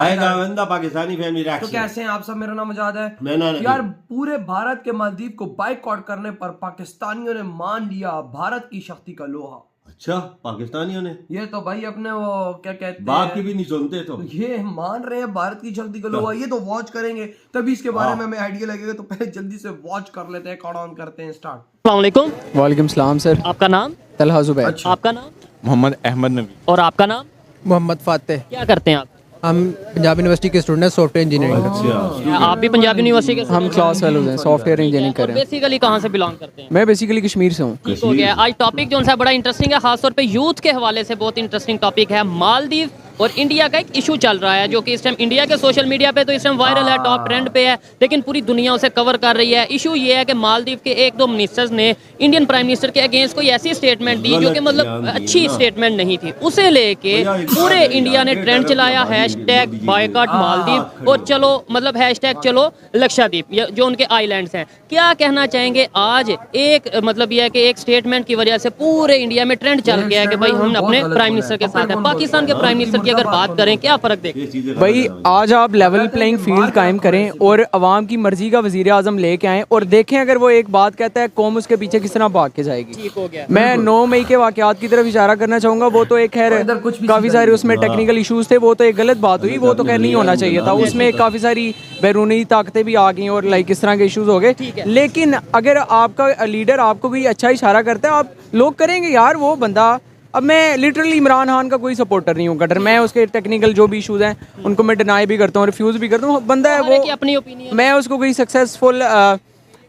आएगा बंदा पाकिस्तानी फैमिली तो कैसे हैं आप सब? मेरा नाम आजाद है। मैं यार पूरे भारत के मालदीव को बाइकआउट करने पर पाकिस्तानियों ने मान लिया भारत की शक्ति का लोहा। अच्छा, पाकिस्तानियों ने ये तो भाई अपने वो क्या कहते बाप हैं, की भी नहीं सुनते तो ये मान रहे हैं भारत की शक्ति का लोहा। ये तो वॉच करेंगे तभी इसके बारे में हमें आइडिया लगेगा। तो पहले जल्दी से वॉच कर लेते हैं, काउंट ऑन करते हैं, स्टार्ट। अस्सलाम वालेकुम। वालेकुम सलाम सर। आपका नाम? तलहा जुबैर। अच्छा। आपका नाम? मोहम्मद अहमद नबी। और आपका नाम? मोहम्मद फातेह। क्या करते हैं आप? हम पंजाब यूनिवर्सिटी के स्टूडेंट हैं, सॉफ्टवेयर इंजीनियरिंग। अच्छा, आप भी पंजाब यूनिवर्सिटी के हम क्लास फेलोज हैं, सॉफ्टवेयर इंजीनियरिंग कर रहे हैं। बेसिकली कहाँ से बिलोंग करते हैं? मैं बेसिकली कश्मीर से हूँ। ठीक हो गया। आज टॉपिक जो है बड़ा इंटरेस्टिंग है, खासतौर पे यूथ के हवाले से बहुत इंटरेस्टिंग टॉपिक है। मालदीव और इंडिया का एक इशू चल रहा है जो कि इस टाइम इंडिया के सोशल मीडिया पे तो इस टाइम वायरल है, टॉप ट्रेंड पे है, लेकिन पूरी दुनिया उसे कवर कर रही है। इशू ये है कि मालदीव के एक दो मिनिस्टर्स ने इंडियन प्राइम मिनिस्टर के अगेंस्ट कोई ऐसी स्टेटमेंट दी जो कि मतलब अच्छी स्टेटमेंट नहीं थी। उसे लेके पूरे इंडिया ने ट्रेंड चलाया, हैशटैग बायकॉट मालदीव और चलो मतलब हैशटैग चलो लक्षद्वीप, जो उनके आइलैंड्स हैं। क्या कहना चाहेंगे? आज एक मतलब यह है कि एक स्टेटमेंट की वजह से पूरे इंडिया में ट्रेंड चल गया है कि भाई हम अपने प्राइम मिनिस्टर के साथ हैं। पाकिस्तान के प्राइम मिनिस्टर की अगर बात करें, क्या फर्क देखते? भाई आज आप लेवल प्लेइंग फील्ड कायम करें और अवाम की मर्जी का वजीर आजम लेके आएँ और देखें अगर वो एक बात कहता है कौम उसके पीछे किस तरह भाग के जाएगी। ठीक हो गया। मैं 9 मई के वाकयात की तरफ इशारा करना चाहूँगा। वो तो एक खैर काफ़ी सारे उसमें टेक्निकल इशूज़ थे, वो तो एक गलत बात हुई, वो तो खैर नहीं होना चाहिए था। उसमें काफ़ी सारी बैरूनी ताकतें भी आ गई और लाइक इस तरह के इशूज़ हो गए। लेकिन अगर आपका लीडर आपको भी अच्छा इशारा करता है, आप लोग करेंगे यार वो बंदा। अब मैं लिटरली इमरान खान का कोई सपोर्टर नहीं हूँ कटर, मैं उसके टेक्निकल जो भी इशूज़ हैं उनको मैं डिनाई भी करता हूँ, रिफ्यूज़ भी करता हूँ। बंदा है वो, अपनी ओपिनियन। मैं उसको कोई सक्सेसफुल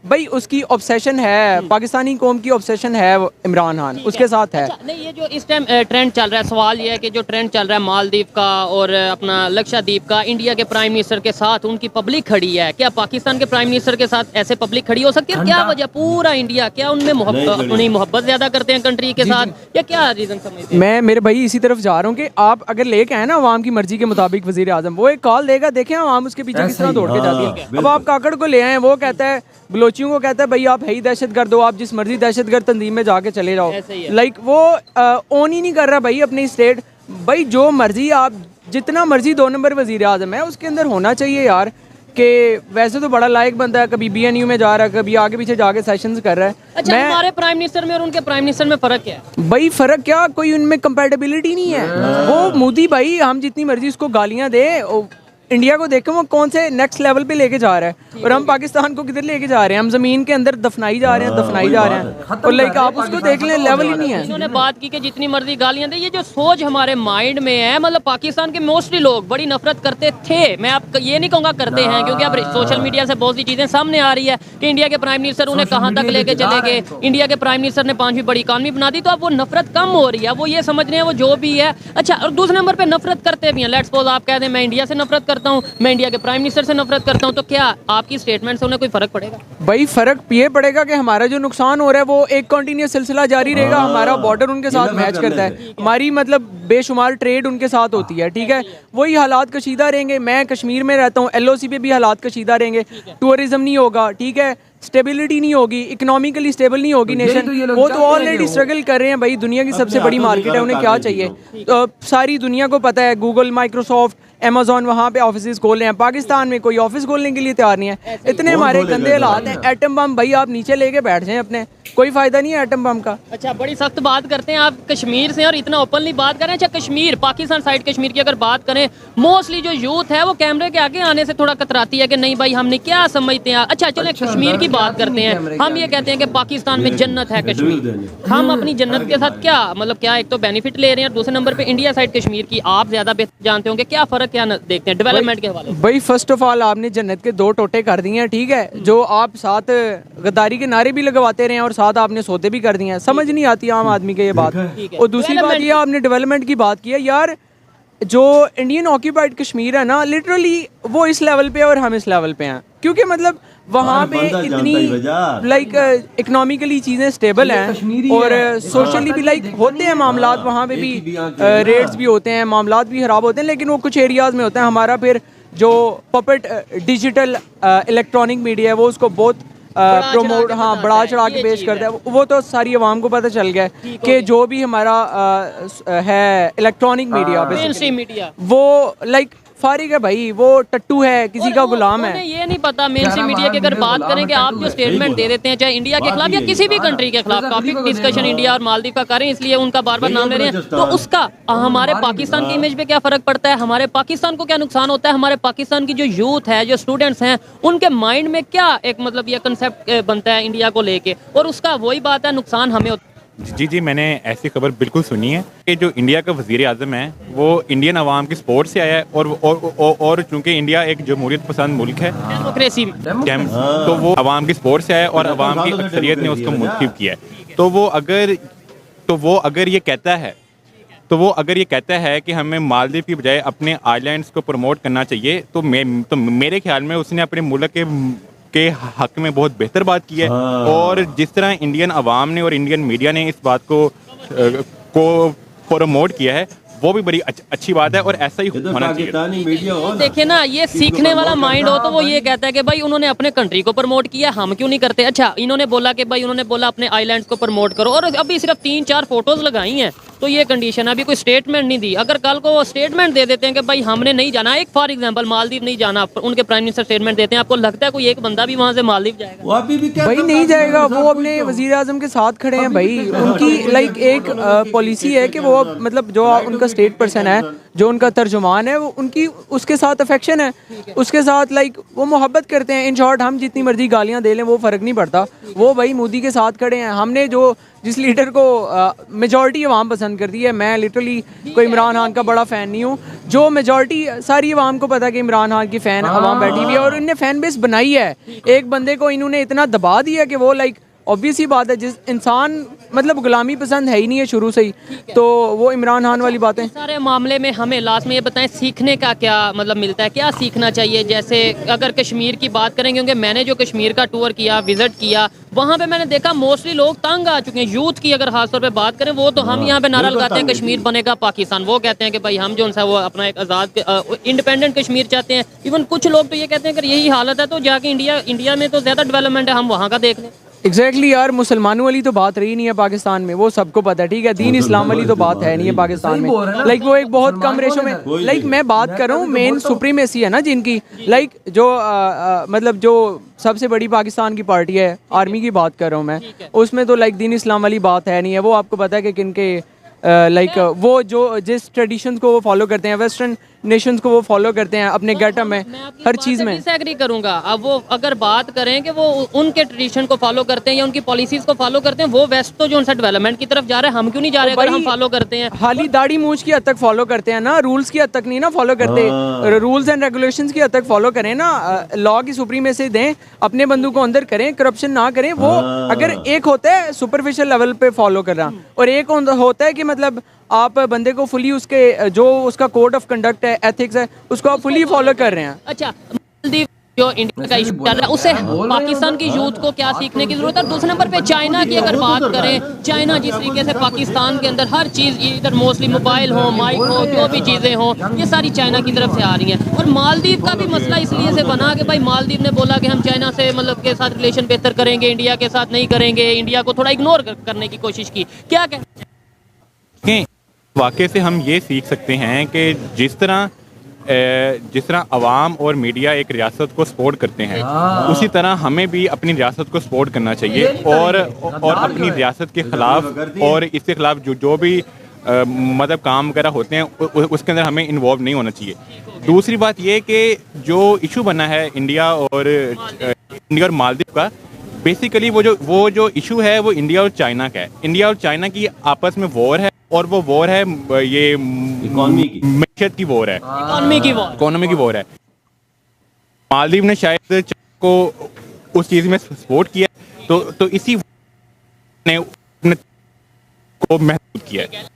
भाई उसकी ऑब्सेशन है, पाकिस्तानी कौम की ऑब्सेशन है इमरान खान, उसके साथ है। अच्छा, नहीं ये जो इस टाइम ट्रेंड चल रहा है, सवाल ये है कि जो ट्रेंड चल रहा है मालदीव का और अपना लक्षद्वीप का, इंडिया के प्राइम मिनिस्टर के साथ उनकी पब्लिक खड़ी है, क्या पाकिस्तान के प्राइम मिनिस्टर के साथ ऐसे पब्लिक खड़ी हो सकती है? क्या वजह? पूरा इंडिया क्या उनमें अपनी मोहब्बत ज्यादा करते हैं कंट्री के साथ, या क्या रीजन समझते हैं? मैं मेरे भाई इसी तरफ जा रहा हूँ कि आप अगर लेके आए ना अवाम की मर्जी के मुताबिक वजीर आजम, वो एक कॉल देगा, देखें अवाम उसके पीछे किस तरह दौड़ के जाती है। अब आप काकड़ को ले आए, वो कहता है बलोचियों को कहता है भाई आप है ही दहशतगर्द हो, आप जिस मर्जी दहशतगर्द तंजीम में जाके चले जाओ। लाइक वो ओन ही नहीं कर रहा भाई अपनी स्टेट। भाई जो मर्जी आप जितना मर्जी 2 नंबर वजीर आजम है उसके अंदर होना चाहिए यार कि वैसे तो बड़ा लायक बंदा है, कभी BNU में जा रहा है, कभी आगे पीछे जाके सेशंस कर रहा है। अच्छा, हमारे प्राइम मिनिस्टर में और उनके प्राइम मिनिस्टर में फर्क क्या है? भाई फर्क क्या, कोई उनमें कंपैटिबिलिटी नहीं है। वो मोदी भाई हम जितनी मर्जी उसको गालियां दे, इंडिया को देखें वो कौन से नेक्स्ट लेवल पे लेके जा रहा है और हम पाकिस्तान को किधर लेके जा रहे हैं? हम जमीन के अंदर दफनाई जा रहे हैं। और लाइक आप उसको देख लें, लेवल ही नहीं है। इन्होंने बात की कि जितनी मर्जी गालियां दे, ये जो सोच हमारे माइंड में है, मतलब पाकिस्तान के मोस्टली लोग बड़ी नफरत करते थे। मैं आप ये नहीं कहूँगा करते हैं, क्योंकि अब सोशल मीडिया से बहुत सी चीजें सामने आ रही है कि इंडिया के प्राइम मिनिस्टर उन्हें कहाँ तक लेके चले गए, इंडिया के प्राइम मिनिस्टर ने 5वीं बड़ी इकॉनमी बना दी, तो अब वो नफरत कम हो रही है, वो ये समझ रहे हैं वो जो भी है। अच्छा, और दूसरे नंबर पे नफरत करते भी हैं। लेट्स सपोज आप कह दें मैं इंडिया से नफरत करता हूँ, मैं इंडिया के प्राइम मिनिस्टर से नफरत करता हूं, तो क्या आपकी स्टेटमेंट से उन्हें कोई फर्क पड़ेगा? भाई फर्क ये पड़ेगा कि हमारा जो नुकसान हो रहा है वो एक कंटिन्यूस सिलसिला जारी रहेगा। हमारा बॉर्डर उनके साथ मैच करता है, हमारी मतलब बेशुमार ट्रेड उनके साथ होती है, ठीक है। वही हालात कशीदा रहेंगे। मैं कश्मीर में रहता हूँ, LOC पे भी हालात कशीदा रहेंगे, टूरिज्म नहीं होगा, ठीक है, स्टेबिलिटी नहीं होगी, इकोनॉमिकली स्टेबल नहीं होगी नेशन। वो तो ऑलरेडी स्ट्रगल कर रहे हैं भाई, दुनिया की सबसे बड़ी मार्केट है, उन्हें क्या चाहिए? तो सारी दुनिया को पता है, गूगल, माइक्रोसॉफ्ट, Amazon वहाँ पे ऑफिस खोल रहे हैं। पाकिस्तान में कोई ऑफिस खोलने के लिए तैयार नहीं है। इतने हमारे गंदे हालात हैं। एटम बम भाई आप नीचे लेके बैठ जाएं अपने, कोई फायदा नहीं है एटम बम का। अच्छा, बड़ी सख्त बात करते हैं आप कश्मीर से और इतना ओपनली बात करें। अच्छा, कश्मीर पाकिस्तान साइड कश्मीर की अगर बात करें, मोस्टली जो यूथ है वो कैमरे के आगे आने से थोड़ा कतराती है कि नहीं भाई हमने क्या समझते हैं। अच्छा चले कश्मीर की बात करते हैं। हम ये कहते हैं कि पाकिस्तान में जन्नत है कश्मीर, हम अपनी जन्नत के साथ क्या मतलब क्या एक तो बेनिफिट ले रहे हैं और दूसरे नंबर पे इंडिया साइड कश्मीर की आप ज्यादा बेहतर जानते होंगे, क्या फर्क क्या देखते हैं डेवलपमेंट के हवाले? भाई फर्स्ट ऑफ ऑल आपने जन्नत के 2 टोटे कर दिए हैं, ठीक है। जो आप साथ गद्दारी के नारे भी लगवाते रहे हैं और साथ आपने सौदे भी कर दिए हैं, समझ नहीं आती आम आदमी के ये बात। और दूसरी बात ये आपने डेवलपमेंट की बात की है यार, जो इंडियन ऑक्यूपाइड कश्मीर है ना, लिटरली वो इस लेवल पे और हम इस लेवल पे हैं, क्योंकि मतलब वहाँ पे इतनी लाइक इकोनॉमिकली चीज़ें स्टेबल हैं और सोशली भी लाइक होते हैं मामलात, वहाँ पे भी रेट्स भी होते हैं, मामलात भी ख़राब होते हैं, लेकिन वो कुछ एरियाज़ में होता है। हमारा फिर जो पपेट डिजिटल इलेक्ट्रॉनिक मीडिया है वो उसको बहुत प्रमोट बढ़ा चढ़ा के पेश करता है। वो तो सारी आवाम को पता चल गया है कि जो भी हमारा है इलेक्ट्रॉनिक मीडिया मीडिया वो लाइक फारिग है भाई, वो टट्टू है, किसी का गुलाम उन्हें है। ये नहीं पता मेन स्ट्रीम मीडिया की अगर बात करें कि आप जो स्टेटमेंट दे देते हैं चाहे इंडिया के खिलाफ या किसी भी कंट्री के खिलाफ, काफी डिस्कशन इंडिया और मालदीव का करें इसलिए उनका बार बार नाम ले रहे हैं, तो उसका हमारे पाकिस्तान की इमेज पे क्या फर्क पड़ता है, हमारे पाकिस्तान को क्या नुकसान होता है, हमारे पाकिस्तान की जो यूथ है, जो स्टूडेंट्स हैं, उनके माइंड में क्या एक मतलब ये कंसेप्ट बनता है इंडिया को लेके, और उसका वही बात है नुकसान हमें होता है। जी, मैंने ऐसी खबर बिल्कुल सुनी है कि जो इंडिया का वज़ीर आज़म है वो इंडियन अवाम की सपोर्ट से आया है, और चूंकि इंडिया एक जमहूरियत पसंद मुल्क है, डेमोक्रेसी भी तो वो अवाम की सपोर्ट से आया है और अवाम की अक्सरियत ने उसको मुंतखब किया है। तो वो अगर ये कहता है कि हमें मालदीव की बजाय अपने आइलैंड्स को प्रमोट करना चाहिए, तो मेरे ख्याल में उसने अपने मुल्क के हक में बहुत बेहतर बात की है। और जिस तरह इंडियन अवाम ने और इंडियन मीडिया ने इस बात को प्रमोट किया है, वो भी बड़ी अच्छी बात है और ऐसा ही होना चाहिए। मीडिया हो देखिए ना, ये सीखने वाला माइंड हो तो वो ये कहता है कि भाई उन्होंने अपने कंट्री को प्रमोट किया, हम क्यों नहीं करते। अच्छा, इन्होंने बोला कि भाई उन्होंने बोला अपने आइलैंड्स को प्रमोट करो, और अभी सिर्फ 3-4 फोटोज लगाई हैं, तो ये कंडीशन है, अभी कोई स्टेटमेंट नहीं दी। अगर कल को वो स्टेटमेंट दे देते हैं कि भाई हमने नहीं जाना, एक फॉर एग्जांपल मालदीव नहीं जाना, उनके प्राइम मिनिस्टर स्टेटमेंट देते हैं, आपको लगता है कोई एक बंदा भी वहां से मालदीव जाएगा? वो अभी भी क्या भाई नहीं जाएगा, वो अपने वजीर आजम के साथ खड़े हैं भाई। उनकी लाइक एक पॉलिसी है कि वो मतलब जो उनका स्टेट पर्सन है, जो उनका तर्जुमान है, वो उनकी उसके साथ अफेक्शन है, उसके साथ लाइक वो मोहब्बत करते हैं। इन शॉर्ट, हम जितनी मर्जी गालियां दे लें वो फ़र्क नहीं पड़ता, वो भाई मोदी के साथ खड़े हैं। हमने जिस लीडर को मेजॉरिटी अवाम पसंद करती है, मैं लिटरली कोई इमरान खान का बड़ा फ़ैन नहीं हूँ, जो मेजॉरिटी सारी अवाम को पता है कि इमरान खान की फ़ैन अवाम बैठी हुई है, और इनने फ़ैन बेस बनाई है। एक बंदे को इन्होंने इतना दबा दिया कि वो लाइक ऑब्वियस ही बात है, जिस इंसान मतलब गुलामी पसंद है ही नहीं है शुरू से ही, तो वो इमरान खान वाली बातें। सारे मामले में हमें लास्ट में ये बताएं सीखने का क्या मतलब मिलता है, क्या सीखना चाहिए। जैसे अगर कश्मीर की बात करें, क्योंकि मैंने जो कश्मीर का टूर किया, विजिट किया, वहाँ पे मैंने देखा मोस्टली लोग तंग आ चुके हैं। यूथ की अगर खासतौर पे बात करें, वो तो हम यहाँ पे नारा लगाते हैं कश्मीर बनेगा पाकिस्तान, वो कहते हैं कि भाई हम जो है वो अपना एक आज़ाद इंडिपेंडेंट कश्मीर चाहते हैं। इवन कुछ लोग तो ये कहते हैं कि यही हालत है तो जाके इंडिया में तो ज़्यादा डेवलपमेंट है, हम वहाँ का देख लें। एग्जैक्टली यार, मुसलमानों वाली तो बात रही नहीं है पाकिस्तान में, वो सबको पता है, ठीक है। दीन इस्लाम वाली तो बात है नहीं है पाकिस्तान में, लाइक वो एक बहुत कम रेशो में, लाइक मैं बात कर रहा हूँ मेन सुप्रीमेसी है ना जिनकी, लाइक जो मतलब जो सबसे बड़ी पाकिस्तान की पार्टी है, आर्मी की बात कर रहा हूँ मैं, उसमें तो लाइक दीन इस्लाम वाली बात है नहीं है। वो आपको पता है कि किनके लाइक वो जो जिस ट्रेडिशंस को वो फॉलो करते हैं, वेस्टर्न नेशंस को वो फॉलो करते हैं अपने गेटअप में, हर चीज़ में। डिसएग्री करूंगा। अब वो अगर बात करें कि वो उनके ट्रेडिशन को फॉलो करते हैं या उनकी पॉलिसीज को फॉलो करते हैं, वो वेस्ट तो जो उनसे डेवलपमेंट की तरफ जा रहे हैं, हम क्यों नहीं जा रहे अगर हम फॉलो करते हैं। खाली दाढ़ी मूंछ की हद तक फॉलो करते हैं ना, रूल्स की हद तक नहीं ना फॉलो करते। रूल्स एंड रेगुलेशंस की हद तक फॉलो करें ना, लॉ की सुप्रीमेसी दें, अपने बंदू को अंदर करें, करप्शन ना करें। वो अगर एक होता है सुपरफिशियल लेवल पे फॉलो करना, और एक होता है कि मतलब आप बंदे को फुली उसके जो उसका कोड ऑफ कंडक्ट है, एथिक्स है, उसको आप फुली फॉलो कर रहे हैं। अच्छा, मालदीव जो इंडिया का इशू चल रहा है, उससे पाकिस्तान की यूथ को क्या सीखने की जरूरत है। दूसरे नंबर पे चाइना की अगर बात करें, चाइना जिस तरीके से पाकिस्तान के अंदर हर चीज़, इधर मोस्टली मोबाइल हो, माइक हो, जो भी चीज़ें हो, ये सारी चाइना की तरफ से आ रही हैं। और मालदीव का भी मसला इसलिए से बना कि भाई मालदीव ने बोला कि हम चाइना से मतलब के साथ रिलेशन बेहतर करेंगे, इंडिया के साथ नहीं करेंगे, इंडिया को थोड़ा इग्नोर करने की कोशिश की। क्या कहते हैं? वाकई से हम ये सीख सकते हैं कि जिस तरह अवाम और मीडिया एक रियासत को सपोर्ट करते हैं, उसी तरह हमें भी अपनी रियासत को सपोर्ट करना चाहिए, और अपनी रियासत के खिलाफ और इसके खिलाफ जो भी मतलब काम वगैरह होते हैं उसके अंदर हमें इन्वॉल्व नहीं होना चाहिए। दूसरी बात ये कि जो इशू बना है इंडिया और मालदीव का, बेसिकली वो जो इशू है वो इंडिया और चाइना का है। इंडिया और चाइना की आपस में वॉर है, और वो वॉर है ये इकोनॉमी की, मैशत की वॉर है, इकोनॉमी की वॉर है। मालदीव ने शायद चाइना को उस चीज़ में सपोर्ट किया, तो इसी ने को महसूस किया है।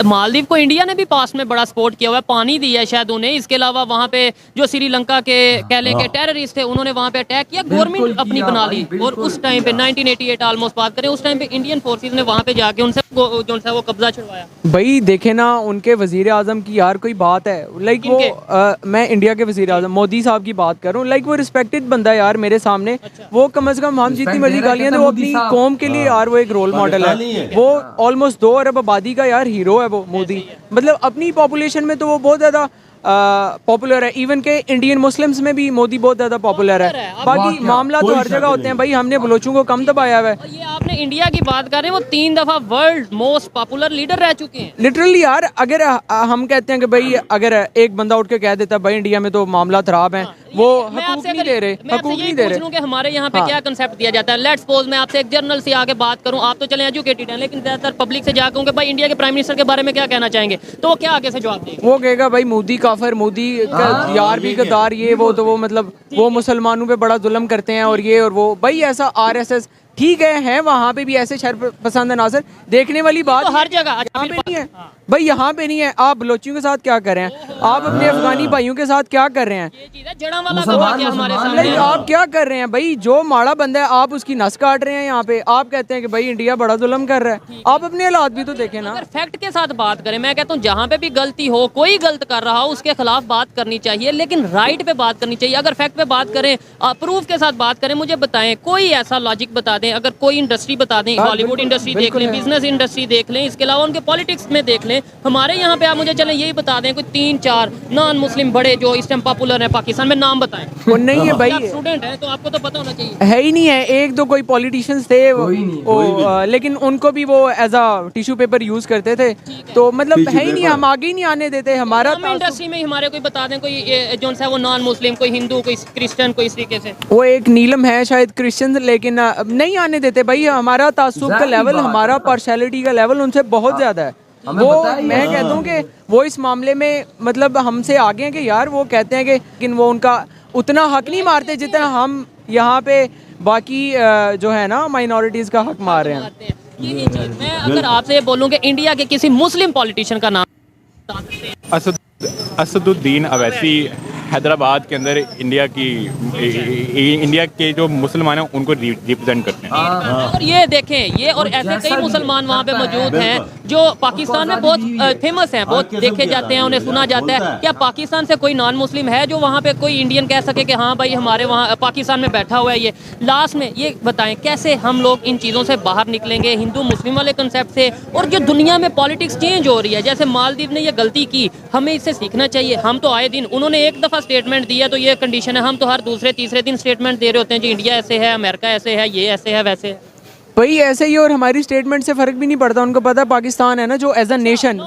मालदीव को इंडिया ने भी पास में बड़ा सपोर्ट किया हुआ है, पानी दिया है शायद उन्हें। इसके अलावा वहाँ पे जो श्रीलंका के कह लें के टेररिस्ट थे, उन्होंने वहाँ पे अटैक किया, गवर्नमेंट अपनी बना ली। और उस टाइम पे 1988 ऑलमोस्ट बात करें, उस टाइम पे इंडियन फोर्सेस ने वहाँ पे जाके उनसे जो है वो कब्जा छुड़वाया। भाई देखे ना, उनके वजीर आजम की यार कोई बात है, लाइक वो मैं इंडिया के वजीर आजम मोदी साहब की बात कर रहा हूँ, लाइक वो रिस्पेक्टेड बंदा है यार मेरे सामने। वो कम से कम हम जितनी मर्जी गालियां दे, वो अपनी कौम के लिए यार वो एक रोल मॉडल है। वो ऑलमोस्ट 2 अरब आबादी का यार हीरो है वो मोदी। मतलब अपनी पॉपुलेशन में तो वो बहुत ज़्यादा पॉपुलर है, इवन के इंडियन मुस्लिम्स में भी मोदी बहुत ज़्यादा पॉपुलर है। बाकी मामला तो हर जगह होते हैं भाई, हमने बलोचों को कम दबाया हुआ है। और ये आपने इंडिया की बात कर रहे हैं, वो 3 दफा वर्ल्ड मोस्ट पॉपुलर लीडर रह चुके हैं। लिटरली यार, अगर हम कहते हैं कि भाई अगर एक बंदा उठ के कह देता है भाई इंडिया में तो मामला खराब है, वो हकूक नहीं दे रहे, हकूक नहीं दे रहे। कि हमारे यहाँ पे क्या कंसेप्ट दिया जाता है। लेट्स सपोज मैं आपसे एक जर्नल से आके बात करूँ, आप तो चले एजुकेटेड हैं, लेकिन ज्यादातर पब्लिक से जाकर कि भाई इंडिया के प्राइम मिनिस्टर के बारे में क्या कहना चाहेंगे, तो वो क्या आगे से जवाब देंगे? वो कहेगा भाई मोदी काफिर, मोदी का यार भी गद्दार, ये वो, तो वो मतलब वो मुसलमानों पे बड़ा जुल्म करते हैं और ये और वो। भाई ऐसा आरएसएस ठीक है वहाँ पे भी ऐसे शर पसंद नाज़र देखने वाली बात तो हर जगह यहाँ पे नहीं है भाई, यहाँ पे नहीं है। आप बलोचियों के साथ क्या कर रहे हैं, आप अपने अफगानी भाइयों के साथ क्या कर रहे हैं, ये चीज़ है, जड़ा वाला गवाह क्या हमारे सामने नहीं, आप क्या कर रहे हैं भाई? जो माड़ा बंदा है आप उसकी नस काट रहे हैं यहाँ पे। आप कहते हैं कि भाई इंडिया बड़ा जुल्म कर रहा है, आप अपने हालात भी तो देखें ना। अगर फैक्ट के साथ बात करें, मैं कहता हूँ जहाँ पे भी गलती हो, कोई गलत कर रहा हो, उसके खिलाफ बात करनी चाहिए, लेकिन राइट पे बात करनी चाहिए। अगर फैक्ट पे बात करें, प्रूफ के साथ बात करें, मुझे बताएं कोई ऐसा लॉजिक बता दें, अगर कोई इंडस्ट्री बता दें, बॉलीवुड इंडस्ट्री देख लें, बिजनेस इंडस्ट्री देख लें, इसके अलावा उनके पॉलिटिक्स में देख लें, हमारे यहाँ पे आप मुझे चलें यही बता दें कोई 3-4 नॉन मुस्लिम बड़े जो इस टाइम पॉपुलर है पाकिस्तान में, नाम बताएं। वो नहीं है भाई, स्टूडेंट है तो आपको तो पता होना चाहिए। है ही नहीं है। एक दो कोई पॉलिटिशियंस थे लेकिन उनको भी वो as a tissue paper use करते थे, तो मतलब है ही नहीं, हम आगे ही नहीं आने देते। हमारा इंडस्ट्री में हमारे कोई बता दें कोई जो है वो नॉन मुस्लिम, कोई हिंदू, कोई क्रिश्चियन, कोई इस तरीके से। वो एक नीलम है शायद क्रिश्चियन, लेकिन नहीं आने देते भाई। हमारा तासुब का लेवल, हमारा पार्शलिटी का लेवल उनसे बहुत ज्यादा है। वो मैं कहता हूँ कि वो इस मामले में मतलब हमसे आगे हैं कि यार वो कहते हैं कि लेकिन वो उनका उतना हक नहीं मारते जितना हम यहाँ पे बाकी जो है ना माइनॉरिटीज का हक मार रहे हैं। यही चीज मैं अगर आपसे ये बोलूँ कि इंडिया के किसी मुस्लिम पॉलिटिशियन का नाम बता सकते हैं। असदुद्दीन अवैसी हैदराबाद के अंदर इंडिया के जो मुसलमान हैं उनको रिप्रेजेंट करते हैं। और ये देखें, ये और ऐसे कई मुसलमान वहाँ पे मौजूद हैं जो पाकिस्तान में बहुत फेमस हैं, बहुत देखे जाते हैं, उन्हें सुना जाता है। क्या पाकिस्तान से कोई नॉन मुस्लिम है जो वहाँ पे कोई इंडियन कह सके कि हाँ भाई हमारे वहाँ पाकिस्तान में बैठा हुआ है? ये लास्ट में ये बताएं कैसे हम लोग इन चीज़ों से बाहर निकलेंगे, हिंदू मुस्लिम वाले कंसेप्ट से? और जो दुनिया में पॉलिटिक्स चेंज हो रही है, जैसे मालदीव ने ये गलती की, हमें इससे सीखना चाहिए। हम तो आए दिन, उन्होंने एक दफ़ा स्टेटमेंट दिया तो ये कंडीशन है, हम तो हर दूसरे तीसरे दिन स्टेटमेंट दे रहे होते हैं जी इंडिया ऐसे है, अमेरिका ऐसे है, ये ऐसे है, वैसे है। वही ऐसे ही, और हमारी स्टेटमेंट से फर्क भी नहीं पड़ता। उनको पता है पाकिस्तान है ना जो एज अ नेशन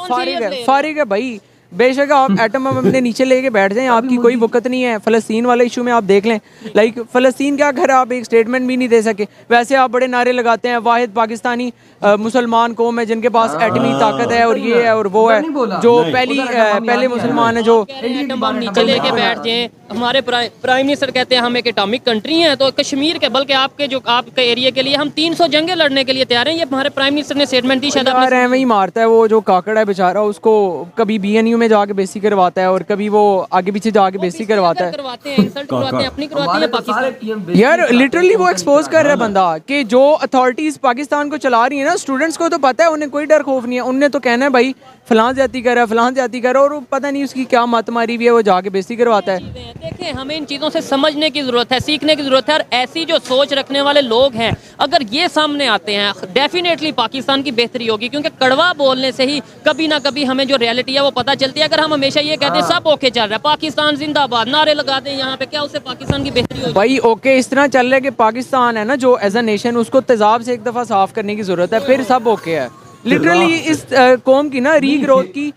फारिग है भाई। बेशक आप एटम बम अपने नीचे लेके बैठ जाएं, आपकी कोई वक़्त नहीं है। फ़लस्तीन वाले इशू में आप देख लें, लाइक फ़लस्तीन क्या घर, आप एक स्टेटमेंट भी नहीं दे सके। वैसे आप बड़े नारे लगाते हैं वाहिद पाकिस्तानी मुसलमान कौम है जिनके पास एटमी ताकत है और ये है और वो है, जो पहले मुसलमान है जो एटम बम नीचे लेके बैठ जाएं। हमारे प्राइम मिनिस्टर कहते हैं हम एक एटॉमिक कंट्री हैं, तो कश्मीर के बल्कि आपके एरिया के लिए हम 300 जंगें लड़ने के लिए तैयार हैं। ये हमारे प्राइम मिनिस्टर ने स्टेटमेंट दी। शायद वही मारता है वो जो काकड़ है बेचारा, उसको कभी BNU में जाके बेइज्जती करवाता है और कभी वो आगे पीछे जाके बेइज्जती करवाता है, इंसल्ट करवाते हैं, अपनी करवाते हैं पाकिस्तान। यार लिटरली वो एक्सपोज कर रहा है बंदा कि जो अथॉरिटीज पाकिस्तान को चला रही है ना, स्टूडेंट्स को तो पता है, उन्हें कोई डर खौफ नहीं है। उन्हें तो कहना है भाई फलां जाती कर रहा है, फलां जाती कर रहा है, और पता नहीं उसकी क्या मत मारी हुई है, वो जाके बेइज्जती करवाता है। देखें, हमें इन चीज़ों से समझने की ज़रूरत है, सीखने की ज़रूरत है। और ऐसी जो सोच रखने वाले लोग हैं, अगर ये सामने आते हैं, डेफिनेटली पाकिस्तान की बेहतरी होगी, क्योंकि कड़वा बोलने से ही कभी ना कभी हमें जो रियलिटी है वो पता चलती है। अगर हम हमेशा ये कहते हैं सब ओके चल रहा है, पाकिस्तान जिंदाबाद नारे लगा दें यहाँ पे, क्या उससे पाकिस्तान की बेहतरी होगी? भाई ओके इस तरह चल रहा है कि पाकिस्तान है ना जो एज अ नेशन, उसको तेजाब से एक दफ़ा साफ करने की ज़रूरत है, फिर सब ओके है। लिटरली इस कौम की ना रीग्रोथ की,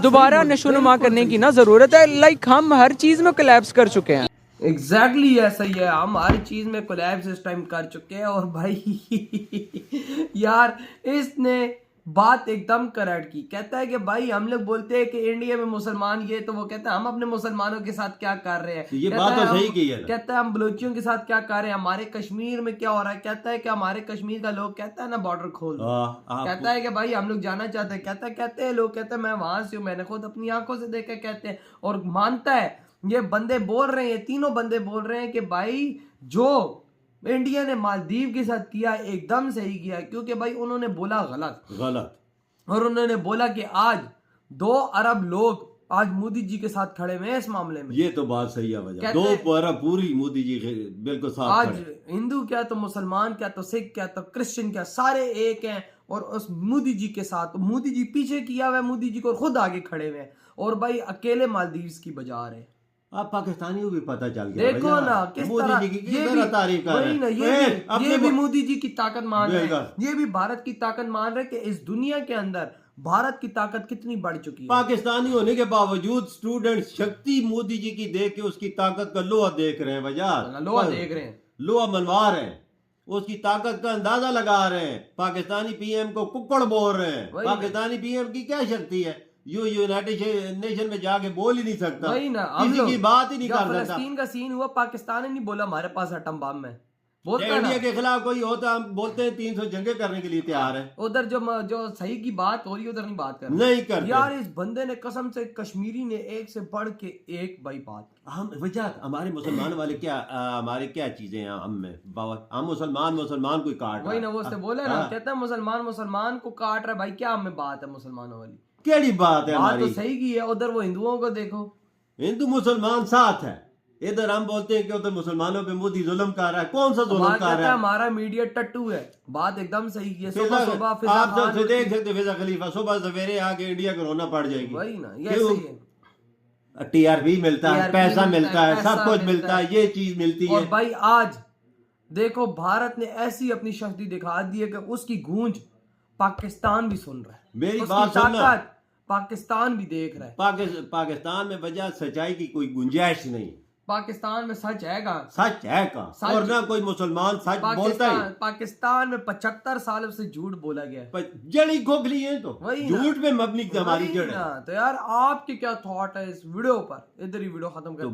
दोबारा नशोनुमा करने की ना ज़रूरत है। लाइक हम हर चीज़ में कोलैप्स कर चुके हैं। एग्जैक्टली ऐसा ही है, हम हर चीज में कोलैप्स इस टाइम कर चुके हैं। और भाई यार इसने बात एकदम करेक्ट की। कहता है कि भाई हम लोग बोलते हैं कि इंडिया में मुसलमान ये, तो वो कहता है हम अपने मुसलमानों के साथ क्या कर रहे हैं। ये बात तो सही की है। कहता है हम बलोचियों के साथ क्या कर रहे हैं, हमारे कश्मीर में क्या हो रहा है। कहता है कि हमारे कश्मीर का लोग कहता है ना बॉर्डर खोल दो। कहता है कि भाई हम लोग जाना चाहते हैं। कहते हैं लोग, कहते हैं मैं वहां से हूँ, मैंने खुद अपनी आंखों से देखा। कहते हैं और मानता है, ये बंदे बोल रहे हैं, तीनों बंदे बोल रहे हैं कि भाई जो इंडिया ने मालदीव के साथ किया एकदम सही किया, क्योंकि भाई उन्होंने बोला गलत और उन्होंने बोला कि आज 2 अरब लोग आज मोदी जी के साथ खड़े हुए हैं इस मामले में। ये तो बात सही है वजह, 2 अरब पूरी मोदी जी के बिल्कुल साथ आज खड़े। हिंदू क्या तो मुसलमान क्या तो सिख क्या तो क्रिश्चियन क्या, सारे एक हैं और उस मोदी जी के साथ। मोदी जी पीछे किया हुआ है, मोदी जी को खुद आगे खड़े हुए हैं। और भाई अकेले मालदीव्स की बजा रहे हैं। आप पाकिस्तानियों भी पता चल गया देखो भैया, ना किस मोदी तरह जी की किस ये तरह भी तारीफ कर रहे वही ना हैं। ये भी मोदी जी की ताकत मान रहे हैं, बिल्कुल। ये भी भारत की ताकत मान रहे हैं कि इस दुनिया के अंदर भारत की ताकत कितनी बढ़ चुकी है। पाकिस्तानी होने के बावजूद स्टूडेंट शक्ति मोदी जी की देख के उसकी ताकत का लोहा देख रहे हैं भैया, लोहा देख रहे हैं, लोहा मनवा रहे हैं, उसकी ताकत का अंदाजा लगा रहे हैं। पाकिस्तानी पीएम को कुक्कड़ बोल रहे हैं। वही पाकिस्तानी पीएम की क्या शक्ति है, यूनाइटेड नेशन में जाके बोल ही नहीं सकता, वही ना हम किसी लोग की बात ही नहीं जब कर सकता। फलस्तीन का सीन हुआ पाकिस्तान ने नहीं बोला हमारे पास एटम बम है, बोलता है इंडिया ना। के खिलाफ कोई होता हम बोलते हैं 300 जंगे करने के लिए तैयार है, उधर जो सही की बात हो रही है उधर नहीं बात कर रहे। नहीं करते। यार इस बंदे ने कसम से कश्मीरी ने एक से बढ़ के एक भाई बात की। हम वजह हमारे मुसलमान वाले क्या हमारे क्या चीजें हैं हम में बाबा, हम मुसलमान कोई काट वही ना वो रहा उससे है। बोले ना, हाँ। कहता है मुसलमान को काट रहा है। भाई क्या हमें बात है मुसलमानों वाली, केड़ी बात है बात तो हमारी, सही की है। उधर वो हिंदुओं को देखो, हिंदू मुसलमान साथ है। इधर हम बोलते हैं कि उधर मुसलमानों पे मोदी जुल्म कर रहा है, कौन सा जुल्म बात कर कहता रहा है है? हमारा मीडिया टट्टू है, बात एकदम सही की है। सुबह फिजा- सुबह फिजा आप खान सबसे देख सकते फिजा खलीफा सुबह सवेरे आके इंडिया को रोना पड़ जाएगी। वही ना ये क्यों? सही है। टीआरपी मिलता है, TRP पैसा मिलता है, पैसा सब कुछ मिलता है, ये चीज मिलती और है। भाई आज देखो भारत ने ऐसी अपनी शक्ति दिखा दी है कि उसकी गूंज पाकिस्तान भी सुन रहा है, मेरी उसकी बात सुनना। ताकत पाकिस्तान भी देख रहा है। पाकिस्तान में वजह सच्चाई की कोई गुंजाइश नहीं, पाकिस्तान में सच है कहाँ? सच है का, सच। और ना कोई मुसलमान सच बोलता है। पाकिस्तान में 75 साल से झूठ बोला गया है। पर जड़ी खोखली है तो वही ना। झूठ में मबनी हमारी वही जड़ है। ना। तो यार आपके क्या थॉट है इस वीडियो पर? इधर ही वीडियो खत्म करते हैं।